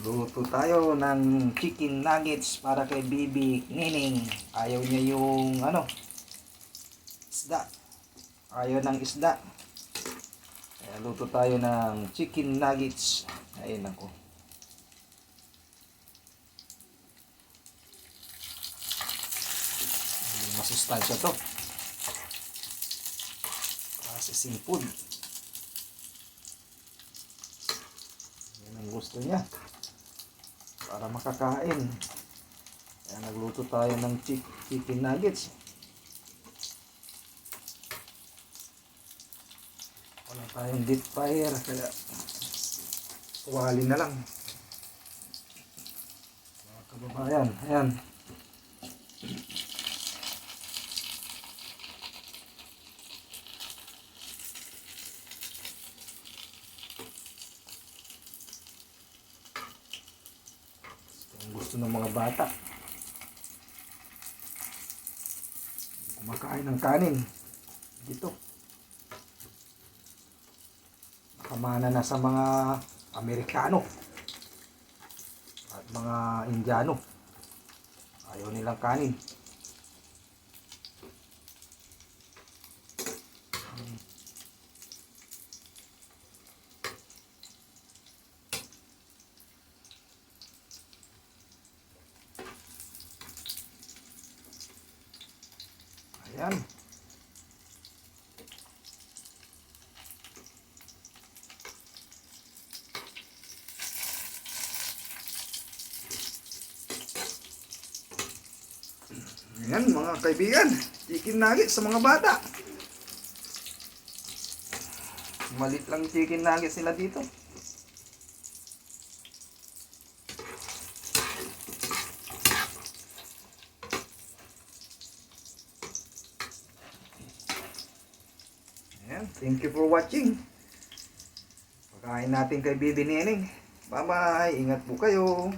Luto tayo ng chicken nuggets para kay Bibi Nining. Ayaw niya yung isda. Ayaw ng isda. Kaya luto tayo ng chicken nuggets. Ayun ako. Masustansya to. Processing food. Yan ang gusto niya. Para makakain. Kaya nagluto tayo ng chicken nuggets. Wala tayong deep fryer, kaya tuwali na lang. Mga kababayan, ayan. Ang gusto ng mga bata, kumakain ng kanin dito. Nakamana na sa mga Amerikano at mga Indiano. Ayaw nilang kanin. Ayan. Ayan mga kaibigan, chicken nuggets sa mga bata. Malit lang chicken nuggets sila dito. Ayan, thank you for watching. Pagkain natin kay Bibi Nining. Bye bye, ingat po kayo.